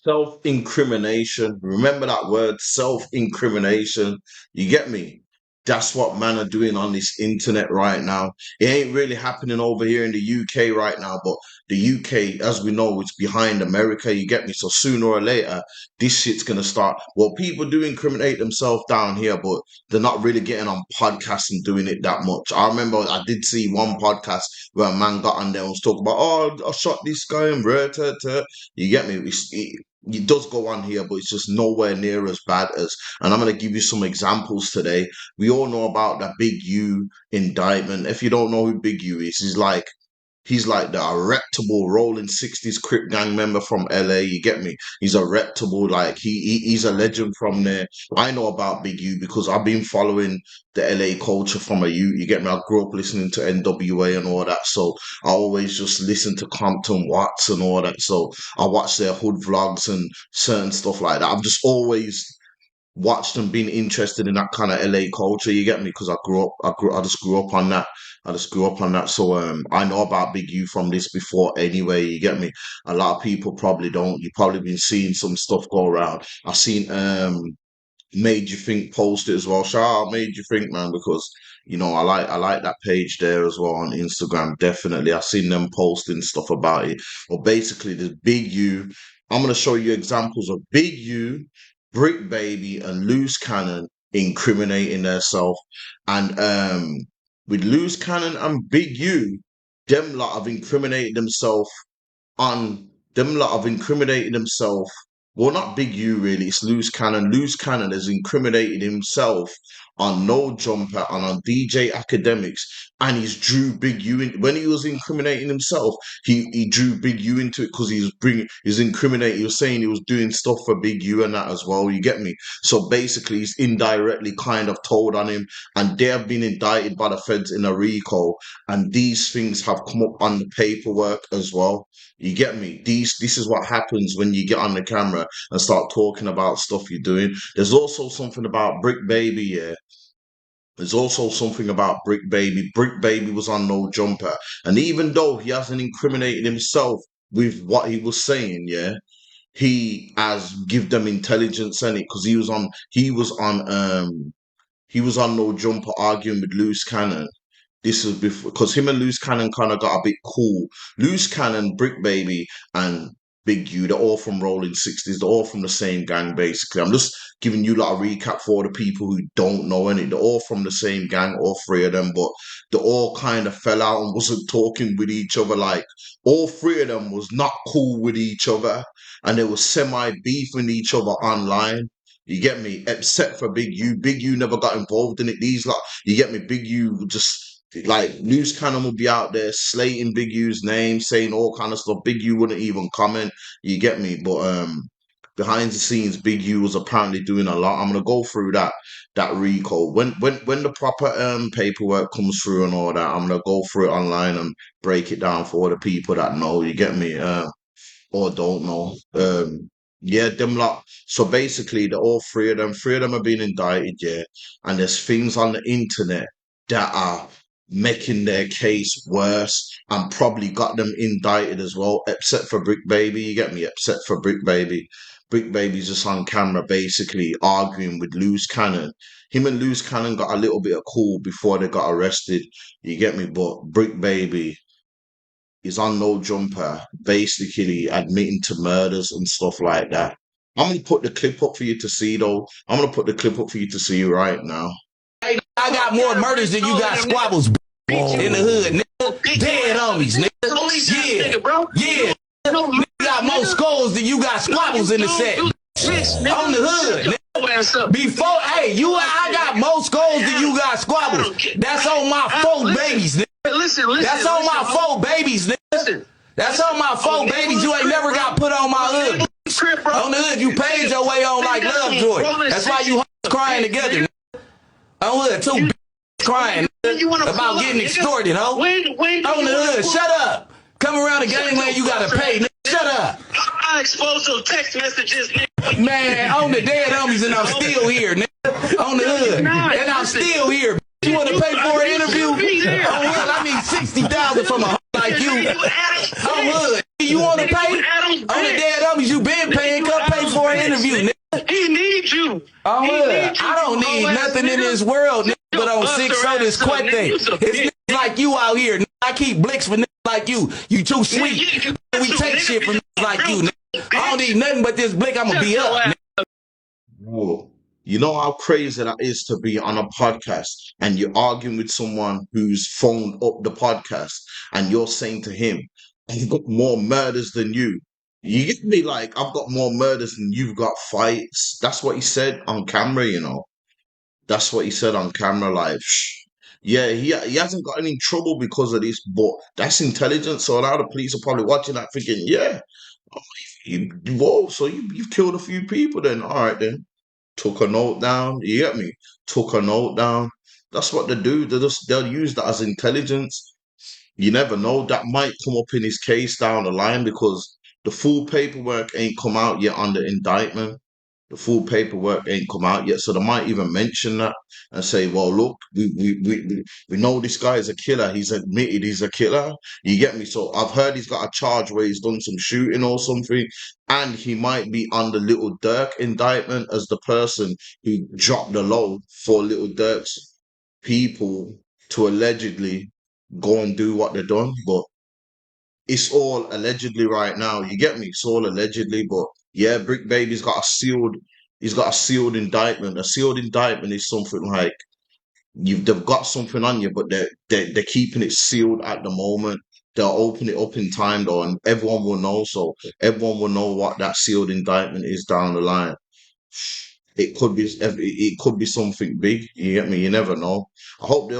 Self-incrimination. Remember that word, self-incrimination. You get me? That's what man are doing on this internet right now. It ain't really happening over here in the UK right now, but the UK, as we know, it's behind America. You get me? So sooner or later, this shit's gonna start. Well, people do incriminate themselves down here, but they're not really getting on podcasts and doing it that much. I remember I did see one podcast where a man got on there and was talking about, oh, I shot this guy and you get me? It does go on here, but it's just nowhere near as bad as. And I'm going to give you some examples today. We all know about the Big U indictment. If you don't know who Big U is, he's like the a reputable Rolling 60s Crip gang member from LA. You get me? He's a reputable, like he's a legend from there. I know about Big U because I've been following the LA culture from a youth. You get me? I grew up listening to NWA and all that, so I always just listen to Compton Watts and all that. So I watch their hood vlogs and certain stuff like that. I've just always watched and been interested in that kind of LA culture. You get me? Because I just grew up on that. I just grew up on that. So I know about Big U from this before anyway. You get me? A lot of people probably don't. You've probably been seeing some stuff go around. I've seen Made You Think post it as well. Shout out Made You Think, man, because I like that page there as well on Instagram. Definitely, I've seen them posting stuff about it. Well, basically, there's Big U. I'm gonna show you examples of Big U, BRICC Baby, and Loose Cannon incriminating themselves. And with Loose Cannon and Big U, them lot have incriminated themselves on them lot have incriminated themselves. Well, not Big U really, it's Loose Cannon. Loose Cannon has incriminated himself on No Jumper and on DJ Academics, and he's drew Big U in. When he was incriminating himself, he drew Big U into it because he's incriminating. He was saying he was doing stuff for Big U and that as well. You get me? So basically, he's indirectly kind of told on him, and they have been indicted by the feds in a RICO, and these things have come up on the paperwork as well. You get me? This is what happens when you get on the camera and start talking about stuff you're doing. There's also something about BRICC Baby, yeah. There's also something about BRICC Baby. BRICC Baby was on No Jumper. And even though he hasn't incriminated himself with what he was saying, yeah, he has give them intelligence in it because he was on No Jumper arguing with Loose Cannon. This was before, because him and Loose Cannon kind of got a bit cool. Loose Cannon, BRICC Baby, and Big U, they're all from Rolling 60s. They're all from the same gang, basically. I'm just giving you like a recap for the people who don't know any. They're all from the same gang, all three of them, but they all kind of fell out and wasn't talking with each other. Like, all three of them was not cool with each other, and they were semi-beefing each other online. You get me? Except for Big U. Big U never got involved in it. You get me? Big U just like Loose Cannon would be out there slating Big U's name, saying all kind of stuff. Big U wouldn't even comment. You get me? But behind the scenes, Big U was apparently doing a lot. I'm gonna go through that recall when the proper paperwork comes through and all that. I'm gonna go through it online and break it down for the people that know. You get me? Or don't know. Yeah, them lot. So basically, all three of them have been indicted, yeah. And there's things on the internet that are making their case worse and probably got them indicted as well, except for BRICC Baby. You get me? Except for BRICC Baby. BRICC Baby's just on camera basically arguing with Loose Cannon. Him and Loose Cannon got a little bit of cool before they got arrested. You get me? But BRICC Baby is on No Jumper, basically admitting to murders and stuff like that. I'm gonna put the clip up for you to see though. I'm gonna put the clip up for you to see right now. I got more murders than you got squabbles in the hood, nigga. Dead homies, nigga. Yeah. Nigga got more skulls than you got squabbles in the set. On the hood, nigga. Before, hey, I got more skulls than you got squabbles. That's on my 4 babies, nigga. Listen. That's on my 4 babies, nigga. That's on my 4 babies. You ain't never got put on my hood. On the hood, you paid your way on like Lovejoy. That's why you crying together, nigga. On the hood, 2 crying about getting extorted, ho. On the hood, shut up. Come around the gangland, you gotta pay, nigga. Shut up. I exposed your text messages, nigga. Man, on the dead homies, and I'm still here, nigga. On the hood, and I'm still here. You want to pay for an interview? Oh, well, I need 60,000 from a like you. On hood. You want to pay? On the dead homies, you you been paying? Come pay for an interview, nigga. He needs you. Oh, He yeah. needs you, I don't you need hoe-ass nothing in nigga. this world, nigga, but on Buster 6 ass this up, quit nigga. thing. You's a It's bitch. niggas like you out here. Nigga. I keep blicks for niggas like you. You too sweet. you We too, take nigga. shit from You niggas like real you, nigga. I don't need nothing but this blick. I'ma be up, nigga. Bro, you know how crazy that is to be on a podcast and you're arguing with someone who's phoned up the podcast and you're saying to him, I've got more murders than you. You get me? Like, I've got more murders than you've got fights. That's what he said on camera, you know. That's what he said on camera. Like, yeah, he hasn't got any trouble because of this, but that's intelligence. So now the police are probably watching that thinking, yeah, whoa, so you've killed a few people then. All right, then. Took a note down. You get me? Took a note down. That's what they do. They'll use that as intelligence. You never know. That might come up in his case down the line because the full paperwork ain't come out yet on the indictment. The full paperwork ain't come out yet, so they might even mention that and say, "Well, look, we know this guy is a killer. He's admitted he's a killer." You get me? So I've heard he's got a charge where he's done some shooting or something, and he might be on the Little Dirk indictment as the person who dropped the low for Little Dirk's people to allegedly go and do what they done, but it's all allegedly right now. You get me? It's all allegedly, but yeah, Brick Baby's got a sealed. He's got a sealed indictment. A sealed indictment is something like they've got something on you, but they're keeping it sealed at the moment. They'll open it up in time though, and everyone will know. So everyone will know what that sealed indictment is down the line. It could be something big. You get me? You never know. I hope they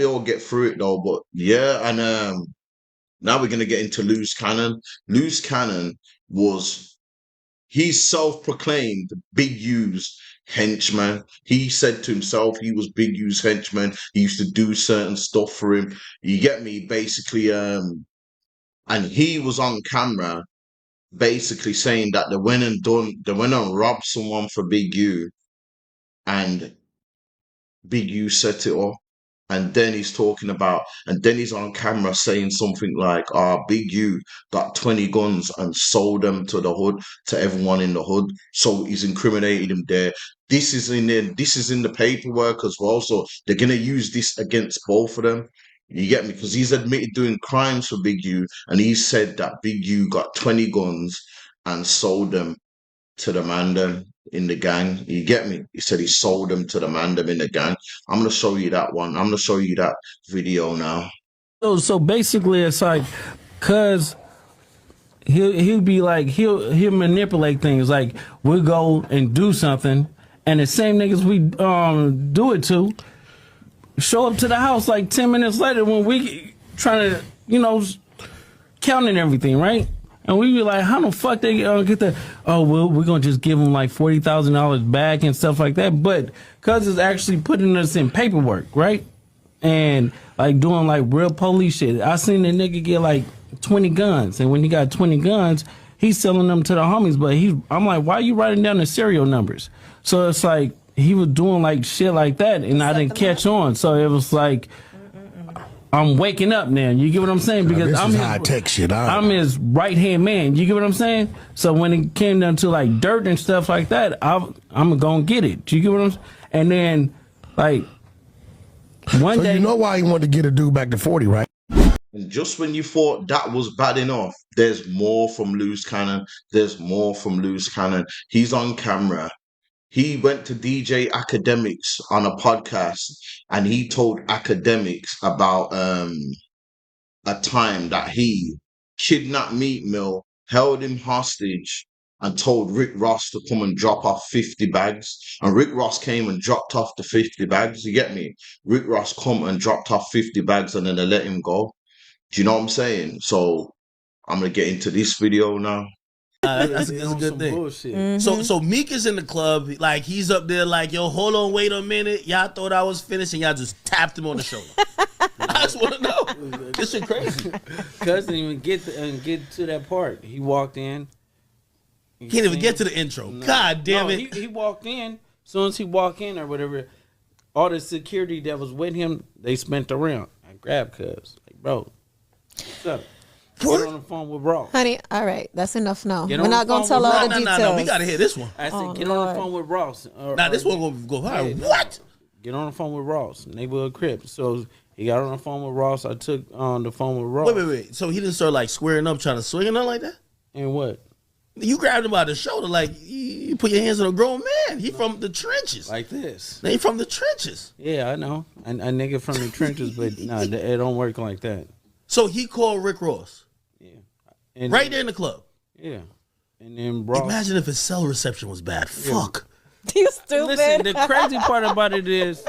all get through it though. But yeah, and now we're going to get into Loose Cannon. Loose Cannon was, he's self-proclaimed Big U's henchman. He said to himself he was Big U's henchman. He used to do certain stuff for him. You get me? Basically, and he was on camera basically saying that they went and robbed someone for Big U and Big U set it off. And then he's on camera saying something like, Big U got 20 guns and sold them to the hood, to everyone in the hood. So he's incriminated him there. This is in the paperwork as well. So they're going to use this against both of them. You get me? Because he's admitted doing crimes for Big U. And he said that Big U got 20 guns and sold them to the man them in the gang. You get me? He said he sold them to the man them in the gang. I'm gonna show you that one. I'm gonna show you that video now. So basically, it's like, cause he'll be like he'll manipulate things. Like we'll go and do something, and the same niggas we do it to show up to the house like 10 minutes later when we trying to counting everything, right? And we be like, how the fuck they get that? Oh, well, we're going to just give them like $40,000 back and stuff like that. But cuz it's actually putting us in paperwork, right? And like doing like real police shit. I seen a nigga get like 20 guns. And when he got 20 guns, he's selling them to the homies. But I'm like, why are you writing down the serial numbers? So it's like he was doing like shit like that. And I didn't catch on. So it was like, I'm waking up now. You get what I'm saying? Because I'm high-tech shit. I'm his right-hand man. You get what I'm saying? So when it came down to like dirt and stuff like that, I'm going to get it. You get what I'm saying? And then, like, one day... you know why he wanted to get a dude back to 40, right? And just when you thought that was bad enough, there's more from Loose Cannon. There's more from Loose Cannon. He's on camera. He went to DJ Academics on a podcast and he told Academics about a time that he kidnapped Meat Mill, held him hostage, and told Rick Ross to come and drop off 50 bags. And Rick Ross came and dropped off the 50 bags. You get me? Rick Ross come and dropped off 50 bags and then they let him go. Do you know what I'm saying? So I'm going to get into this video now. That's a good thing. Mm-hmm. So Meek is in the club, like he's up there, like, yo, hold on, wait a minute. Y'all thought I was finished, and y'all just tapped him on the shoulder. I just want to know. This shit crazy. Cuz didn't even get to that part. He walked in. He can't even get to the intro. No. God damn it. He walked in. As soon as he walked in or whatever, all the security that was with him, they spent around. I grabbed Cuz. Like, bro, what's up? Get on the phone with Ross. Honey, all right, that's enough now. Get We're on not the going to phone tell with all the Ross. details. No, we got to hear this one. I said, Oh, get on Lord. the phone with Ross. Now, this one going to go viral. Yeah, What? Get on the phone with Ross, neighborhood Crip. So he got on the phone with Ross. I took on the phone with Ross. Wait. So he didn't start like squaring up, trying to swing or nothing like that? And what? You grabbed him by the shoulder like you put your hands on a grown man. He from the trenches. Like this. They from the trenches. Yeah, I know. A nigga from the trenches, but no, it don't work like that. So he called Rick Ross. Yeah. And Right there in the club. Yeah. And then Ross. Imagine if his cell reception was bad. Fuck. You stupid. Listen, the crazy part about it is,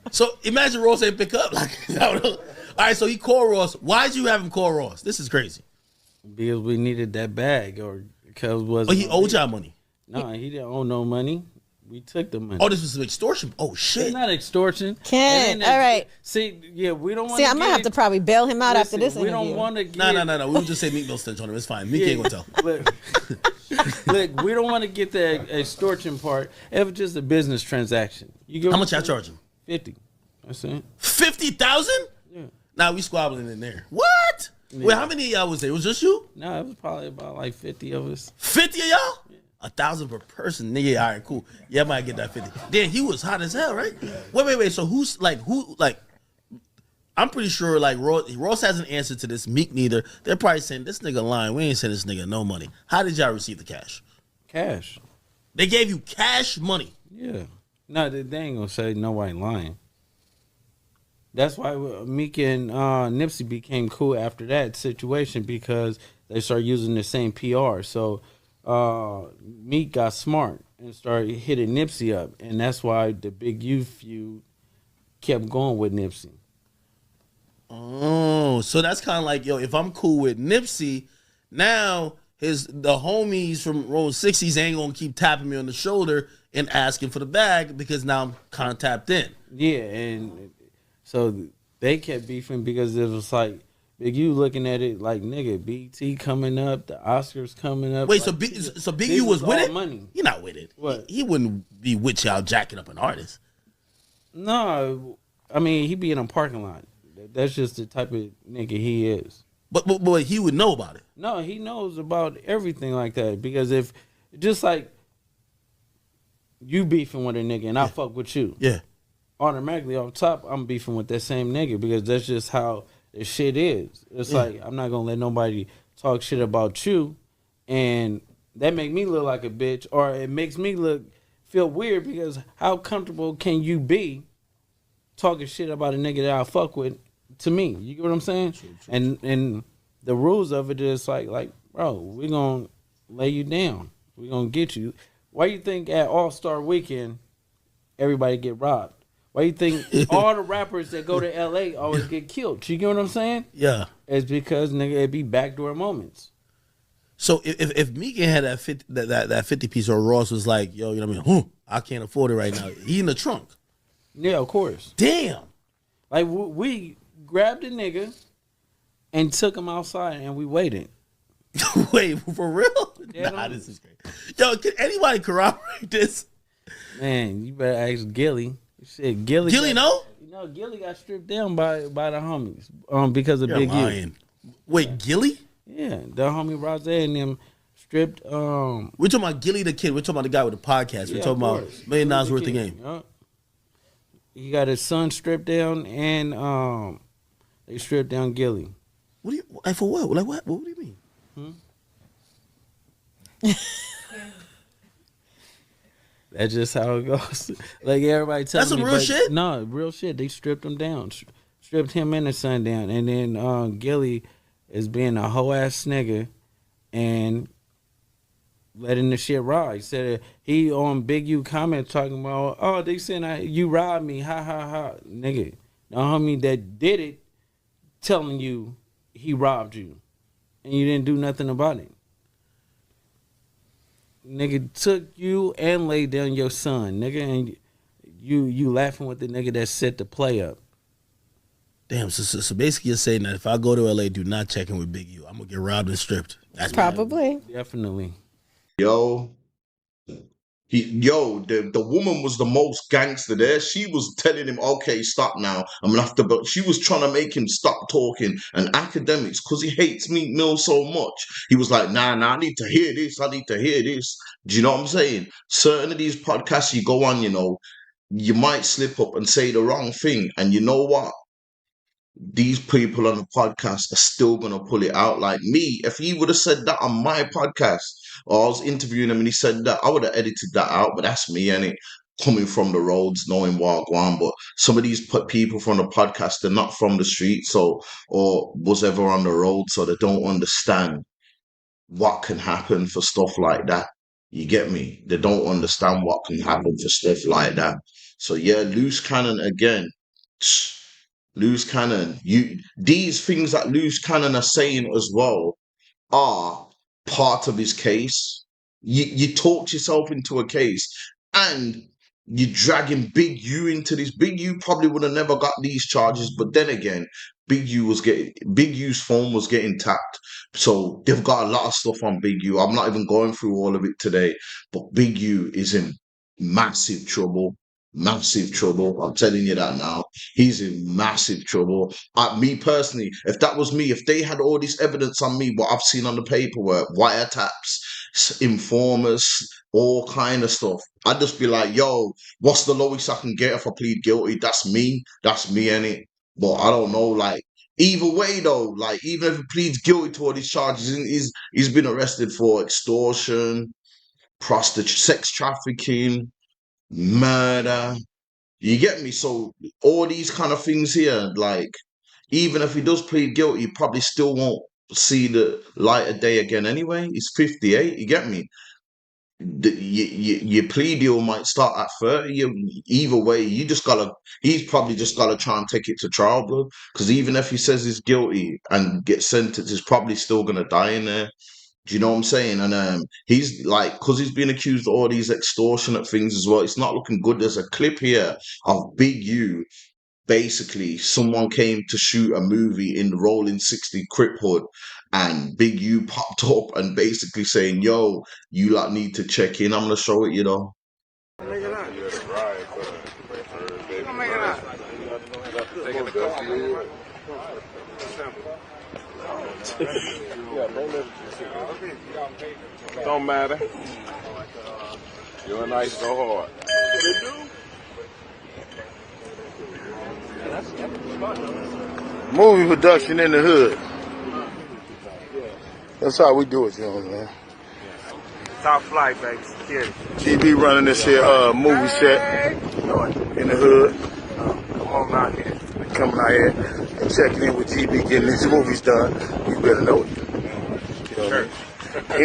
So imagine Ross ain't pick up. Like, all right, so he called Ross. Why'd you have him call Ross? This is crazy. because we needed that bag, or because was. Oh, he owed y'all money. No, he didn't owe no money. We took the money. Oh, this was some extortion. Oh shit. It's not extortion. Ken, It ain't all right. See, yeah, we don't want. See, I might have to probably bail him out after this We interview. don't want to. Get, No. We would just say Meek Mill stench on him. It's fine. Meek ain't gonna tell. Look, we don't want to get the extortion part. It was just a business transaction. You get How what much I'm y'all saying? charge him? 50. That's it. 50,000? Yeah. Now we squabbling in there. What? Yeah. Wait, how many of y'all was there? It was just you? No, it was probably about like 50 of us. 50 of y'all? 1,000 per person, nigga. All right, cool. Yeah, I might get that 50. Damn, he was hot as hell, right? Wait. So who? I'm pretty sure like Ross has an answer to this. Meek neither. They're probably saying this nigga lying. We ain't send this nigga no money. How did y'all receive the cash? Cash. They gave you cash money. Yeah. No, they ain't gonna say nobody lying. That's why Meek and Nipsey became cool after that situation, because they started using the same PR. So Meek got smart and started hitting Nipsey up, and that's why the Big U feud kept going with Nipsey. Oh, so that's kind of like, yo, if I'm cool with Nipsey, now the homies from Road 60s ain't gonna keep tapping me on the shoulder and asking for the bag, because now I'm kind of tapped in. Yeah, and so they kept beefing because it was like Big U looking at it like, nigga, BT coming up, the Oscars coming up. Wait, like, so Big U was with all it? money. He not with it. What? He wouldn't be with y'all jacking up an artist. No, I mean, he be in a parking lot. That's just the type of nigga he is. But he would know about it. No, he knows about everything like that, because if, just like you beefing with a nigga and I fuck with you, Yeah. automatically off top, I'm beefing with that same nigga, because that's just how the shit is. It's like, I'm not gonna let nobody talk shit about you, and that make me look like a bitch, or it makes me feel weird, because how comfortable can you be talking shit about a nigga that I fuck with to me? You get what I'm saying? True. And the rules of it is like, bro, we gonna lay you down. We gonna get you. Why you think at All-Star Weekend everybody get robbed? Why you think all the rappers that go to LA always get killed? You get what I'm saying? Yeah. It's because, nigga, it be backdoor moments. So if Meek had that 50 piece, or Ross was like, yo, you know what I mean? I can't afford it right now. He in the trunk. Yeah, of course. Damn. Like, we grabbed a nigga and took him outside, and we waited. Wait, for real? Yeah, Nah, this is great. Yo, can anybody corroborate this? Man, you better ask Gilly. Shit, Gilly know? You know, Gilly got stripped down by the homies because of You're Big U. lying. Wait, Gilly? Yeah, the homie Rose and them stripped. We're talking about Gilly the Kid. We're talking about the guy with the podcast. We're talking about $1 million worth of game. Yeah. He got his son stripped down, and they stripped down Gilly. What do you, like, for what? Like, what? What do you mean? That's just how it goes. Like, everybody telling me. That's some real shit? No, real shit. They stripped him down. Stripped him and his son down. And then Gilly is being a hoe ass nigga and letting the shit ride. He said he on Big U comment talking about, oh, they saying you robbed me. Ha ha ha. Nigga. The homie that did it telling you he robbed you. And you didn't do nothing about it. Nigga took you and laid down your son, nigga, and you laughing with the nigga that set the play up. Damn, so basically you're saying that if I go to LA, do not check in with Big U. I'm going to get robbed and stripped. That's Probably. Definitely. Yo, The woman was the most gangster there. She was telling him, okay, stop now. I'm gonna have to, but she was trying to make him stop talking. And academics, because he hates Meek Mill so much, he was like, nah, I need to hear this. I need to hear this. Do you know what I'm saying? Certain of these podcasts you go on, you might slip up and say the wrong thing. And you know what? These people on the podcast are still gonna pull it out. Like me, if he would have said that on my podcast, or I was interviewing him and he said that, I would have edited that out. But that's me, and it coming from the roads, knowing what I go on. But some of these people from the podcast, they're not from the street, so or was ever on the road, so they don't understand what can happen for stuff like that. You get me? They don't understand what can happen for stuff like that. So yeah, loose cannon again. Loose cannon. These things that loose cannon are saying as well are part of his case. You talked yourself into a case, and you're dragging Big U into this. Big U probably would have never got these charges, but then again, Big U's phone was getting tapped. So they've got a lot of stuff on Big U. I'm not even going through all of it today, but Big U is in massive trouble. Massive trouble. I'm telling you that now. He's in massive trouble. Me personally, if that was me, if they had all this evidence on me, what I've seen on the paperwork, wiretaps, informers, all kind of stuff, I'd just be like, yo, what's the lowest I can get if I plead guilty? That's me, innit? But I don't know, like, either way though, like, even if he pleads guilty to all these charges, he's been arrested for extortion, prostitution, sex trafficking, murder. You get me? So all these kind of things here, like, even if he does plead guilty, he probably still won't see the light of day again anyway. He's 58, you get me? Your plea deal might start at 30. Either way, he's probably just gotta try and take it to trial, bro. Because even if he says he's guilty and gets sentenced, he's probably still gonna die in there. Do you know what I'm saying? And he's like, because he's been accused of all these extortionate things as well. It's not looking good. There's a clip here of Big U. Basically, someone came to shoot a movie in the Rolling 60 Crip Hood, and Big U popped up and basically saying, "Yo, you lot need to check in. I'm gonna show it, you know." Don't matter. You and I go hard. Movie production in the hood. That's how we do it, you know, man. Top flight, baby. Security. GB running this here movie set in the hood. Come on out here. Coming out here and checking in with GB, getting these movies done. You better know it. You know what I mean?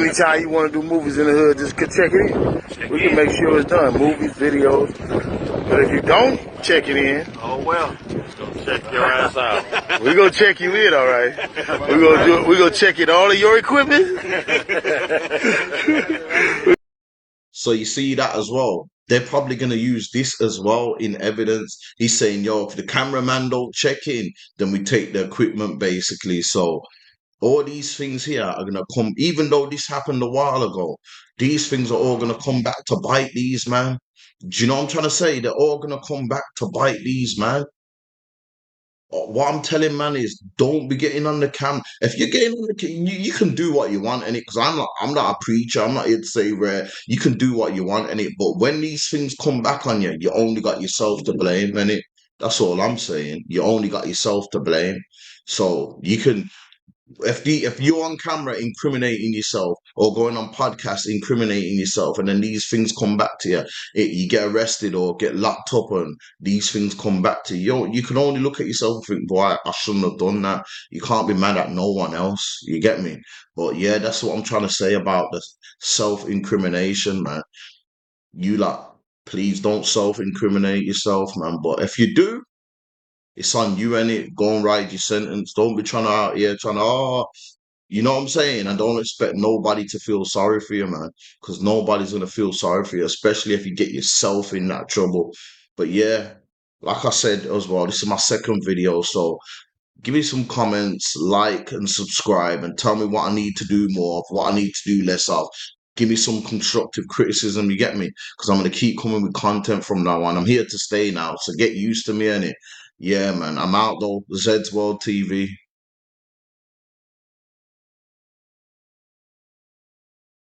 Anytime you want to do movies in the hood, just check it in. We can make sure it's done. Movies, videos. But if you don't check it in, Oh well. Check your ass out. we gonna check you in, all right. We gonna check in all of your equipment. So you see that as well. They're probably going to use this as well in evidence. He's saying, yo, if the cameraman don't check in, then we take the equipment basically. So all these things here are going to come, even though this happened a while ago, these things are all going to come back to bite these, man. Do you know what I'm trying to say? They're all going to come back to bite these, man. What I'm telling man is, don't be getting on the cam. If you're getting on the cam, you can do what you want in it. Because I'm not a preacher. I'm not here to say rare. You can do what you want in it. But when these things come back on you, you only got yourself to blame in it. That's all I'm saying. You only got yourself to blame. So you can. If you're on camera incriminating yourself or going on podcasts incriminating yourself, and then these things come back to you, you get arrested or get locked up, and these things come back to you, you can only look at yourself and think, boy, I shouldn't have done that. You can't be mad at no one else. You get me? But yeah, that's what I'm trying to say about the self-incrimination, man. You please don't self-incriminate yourself, man. But if you do, it's on you, innit? Go and ride your sentence. Don't be trying to out here you know what I'm saying? And don't expect nobody to feel sorry for you, man. Because nobody's gonna feel sorry for you, especially if you get yourself in that trouble. But yeah, like I said as well, this is my second video, so give me some comments, like and subscribe, and tell me what I need to do more of, what I need to do less of. Give me some constructive criticism, you get me? Because I'm going to keep coming with content from now on. I'm here to stay now, so get used to me, innit? Yeah, man. I'm out, though. Zed's World TV.